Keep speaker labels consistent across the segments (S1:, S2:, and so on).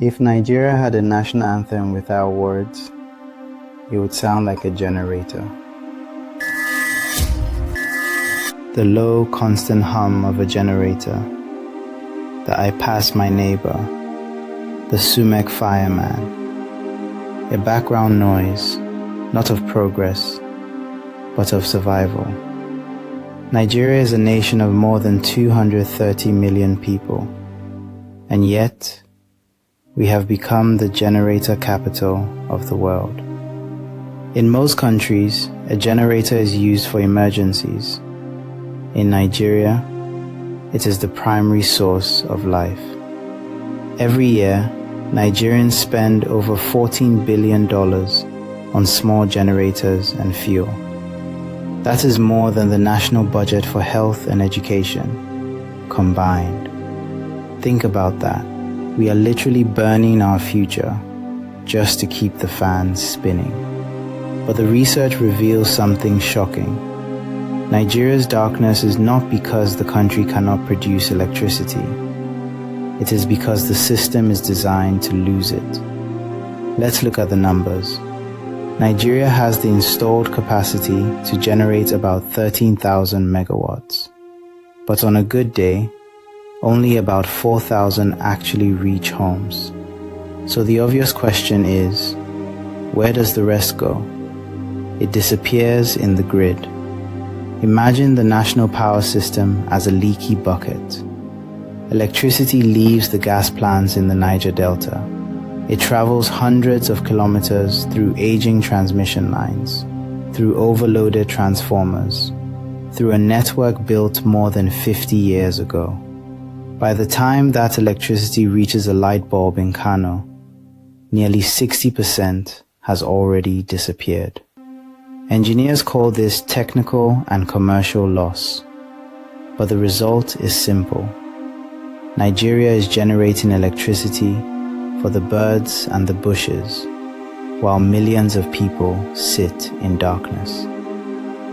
S1: If Nigeria had a national anthem without words, it would sound like a generator. The low, constant hum of a generator, the I pass my neighbor, the Sumek fireman, a background noise, not of progress, but of survival. Nigeria is a nation of more than 230 million people, and yet we have become the generator capital of the world. In most countries, a generator is used for emergencies. In Nigeria, it is the primary source of life. Every year, Nigerians spend over $14 billion on small generators and fuel. That is more than the national budget for health and education combined. Think about that. We are literally burning our future just to keep the fans spinning. But the research reveals something shocking. Nigeria's darkness is not because the country cannot produce electricity. It is because the system is designed to lose it. Let's look at the numbers. Nigeria has the installed capacity to generate about 13,000 megawatts. But on a good day, only about 4,000 actually reach homes. So the obvious question is, where does the rest go? It disappears in the grid. Imagine the national power system as a leaky bucket. Electricity leaves the gas plants in the Niger Delta. It travels hundreds of kilometers through aging transmission lines, through overloaded transformers, through a network built more than 50 years ago. By the time that electricity reaches a light bulb in Kano, nearly 60% has already disappeared. Engineers call this technical and commercial loss, but the result is simple. Nigeria is generating electricity for the birds and the bushes, while millions of people sit in darkness.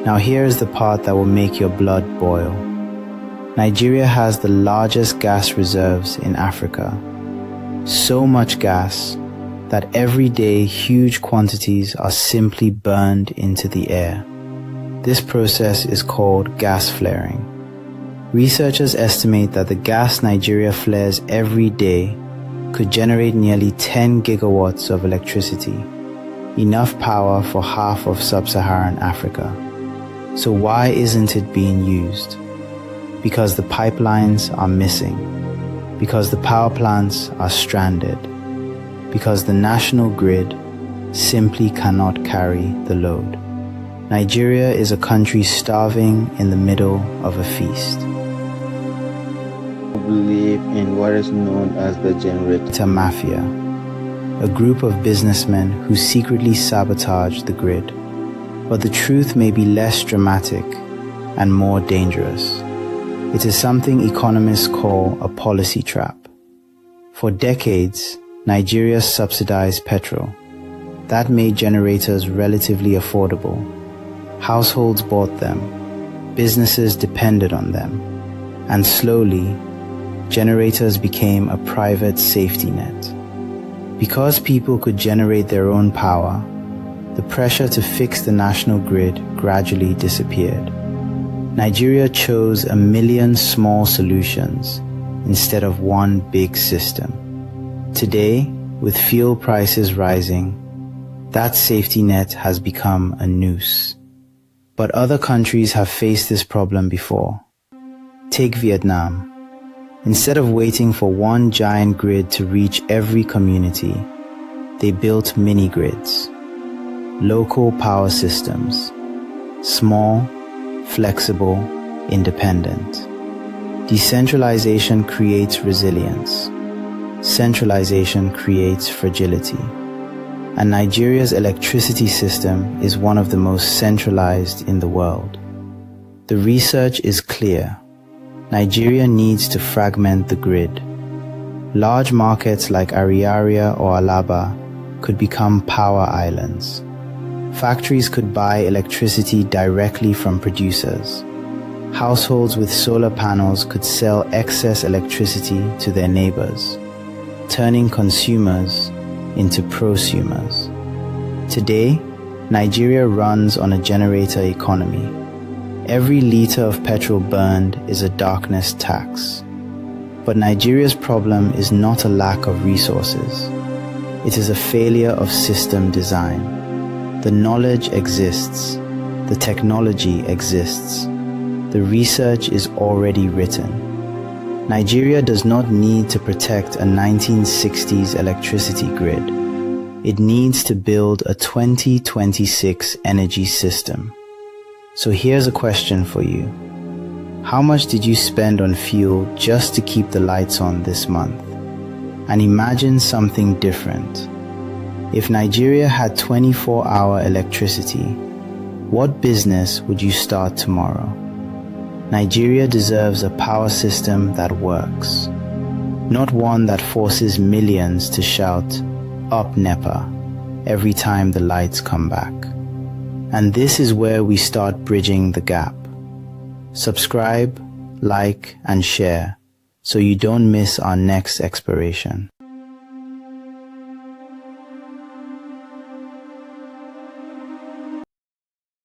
S1: Now here is the part that will make your blood boil. Nigeria has the largest gas reserves in Africa. So much gas that every day huge quantities are simply burned into the air. This process is called gas flaring. Researchers estimate that the gas Nigeria flares every day could generate nearly 10 gigawatts of electricity, enough power for half of sub-Saharan Africa. So why isn't it being used? Because the pipelines are missing, because the power plants are stranded, because the national grid simply cannot carry the load. Nigeria is a country starving in the middle of a feast.
S2: I believe in what is known as the generator
S1: mafia, a group of businessmen who secretly sabotage the grid. But the truth may be less dramatic and more dangerous. It is something economists call a policy trap. For decades, Nigeria subsidized petrol. That made generators relatively affordable. Households bought them, businesses depended on them, and slowly, generators became a private safety net. Because people could generate their own power, the pressure to fix the national grid gradually disappeared. Nigeria chose a million small solutions instead of one big system. Today, with fuel prices rising, that safety net has become a noose. But other countries have faced this problem before. Take Vietnam. Instead of waiting for one giant grid to reach every community, they built mini-grids, local power systems, small, flexible, independent. Decentralization creates resilience. Centralization creates fragility. And Nigeria's electricity system is one of the most centralized in the world. The research is clear. Nigeria needs to fragment the grid. Large markets like Ariaria or Alaba could become power islands. Factories could buy electricity directly from producers. Households with solar panels could sell excess electricity to their neighbors. turning consumers into prosumers. Today, Nigeria runs on a generator economy. Every liter of petrol burned is a darkness tax. But Nigeria's problem is not a lack of resources. It is a failure of system design. The knowledge exists. The technology exists. The research is already written. Nigeria does not need to protect a 1960s electricity grid. It needs to build a 2026 energy system. So here's a question for you. How much did you spend on fuel just to keep the lights on this month? And imagine something different. If Nigeria had 24-hour electricity, what business would you start tomorrow? Nigeria deserves a power system that works, not one that forces millions to shout, "Up NEPA," every time the lights come back. And this is where we start bridging the gap. Subscribe, like, and share so you don't miss our next exploration.